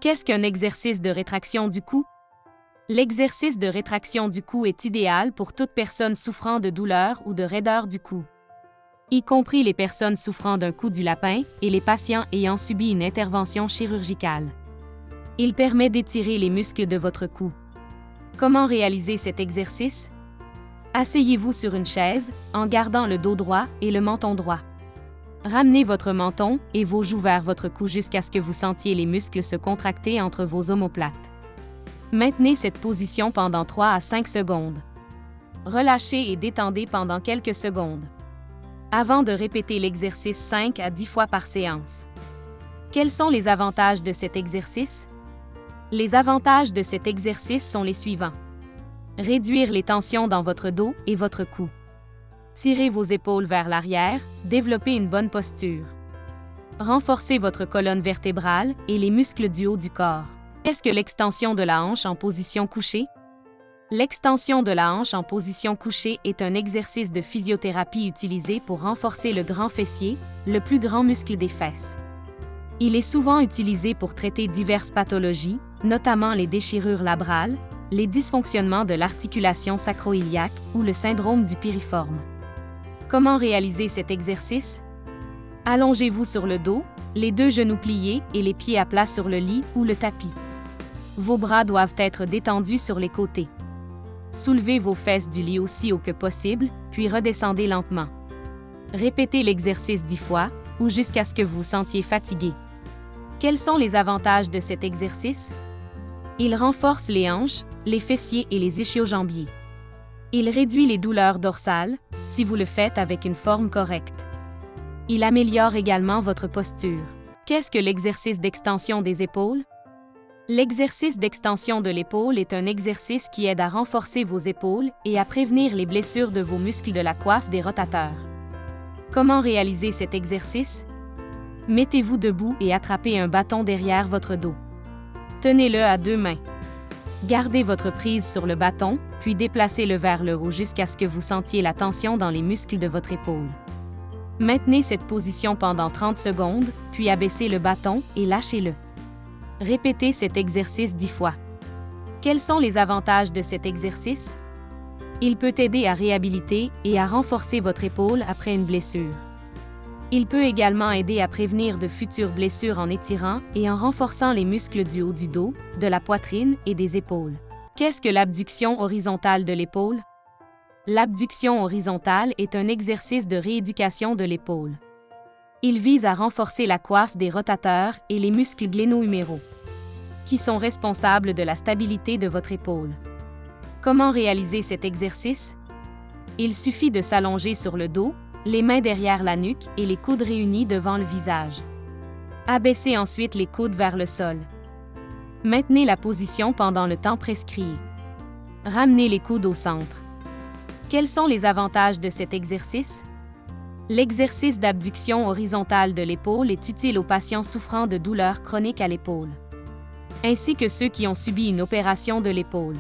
Qu'est-ce qu'un exercice de rétraction du cou? L'exercice de rétraction du cou est idéal pour toute personne souffrant de douleur ou de raideur du cou, y compris les personnes souffrant d'un cou du lapin et les patients ayant subi une intervention chirurgicale. Il permet d'étirer les muscles de votre cou. Comment réaliser cet exercice? Asseyez-vous sur une chaise, en gardant le dos droit et le menton droit. Ramenez votre menton et vos joues vers votre cou jusqu'à ce que vous sentiez les muscles se contracter entre vos omoplates. Maintenez cette position pendant 3 à 5 secondes. Relâchez et détendez pendant quelques secondes, avant de répéter l'exercice 5 à 10 fois par séance. Quels sont les avantages de cet exercice? Les avantages de cet exercice sont les suivants. Réduire les tensions dans votre dos et votre cou. Tirez vos épaules vers l'arrière, développez une bonne posture. Renforcez votre colonne vertébrale et les muscles du haut du corps. Qu'est-ce que l'extension de la hanche en position couchée? L'extension de la hanche en position couchée est un exercice de physiothérapie utilisé pour renforcer le grand fessier, le plus grand muscle des fesses. Il est souvent utilisé pour traiter diverses pathologies, notamment les déchirures labrales, les dysfonctionnements de l'articulation sacro-iliaque ou le syndrome du piriforme. Comment réaliser cet exercice? Allongez-vous sur le dos, les 2 genoux pliés et les pieds à plat sur le lit ou le tapis. Vos bras doivent être détendus sur les côtés. Soulevez vos fesses du lit aussi haut que possible, puis redescendez lentement. Répétez l'exercice 10 fois, ou jusqu'à ce que vous vous sentiez fatigué. Quels sont les avantages de cet exercice? Il renforce les hanches, les fessiers et les ischio-jambiers. Il réduit les douleurs dorsales, si vous le faites avec une forme correcte. Il améliore également votre posture. Qu'est-ce que l'exercice d'extension des épaules? L'exercice d'extension de l'épaule est un exercice qui aide à renforcer vos épaules et à prévenir les blessures de vos muscles de la coiffe des rotateurs. Comment réaliser cet exercice? Mettez-vous debout et attrapez un bâton derrière votre dos. Tenez-le à 2 mains. Gardez votre prise sur le bâton, puis déplacez-le vers le haut jusqu'à ce que vous sentiez la tension dans les muscles de votre épaule. Maintenez cette position pendant 30 secondes, puis abaissez le bâton et lâchez-le. Répétez cet exercice 10 fois. Quels sont les avantages de cet exercice? Il peut aider à réhabiliter et à renforcer votre épaule après une blessure. Il peut également aider à prévenir de futures blessures en étirant et en renforçant les muscles du haut du dos, de la poitrine et des épaules. Qu'est-ce que l'abduction horizontale de l'épaule? L'abduction horizontale est un exercice de rééducation de l'épaule. Il vise à renforcer la coiffe des rotateurs et les muscles gléno-huméraux, qui sont responsables de la stabilité de votre épaule. Comment réaliser cet exercice? Il suffit de s'allonger sur le dos, les mains derrière la nuque et les coudes réunis devant le visage. Abaissez ensuite les coudes vers le sol. Maintenez la position pendant le temps prescrit. Ramenez les coudes au centre. Quels sont les avantages de cet exercice? L'exercice d'abduction horizontale de l'épaule est utile aux patients souffrant de douleurs chroniques à l'épaule, ainsi que ceux qui ont subi une opération de l'épaule.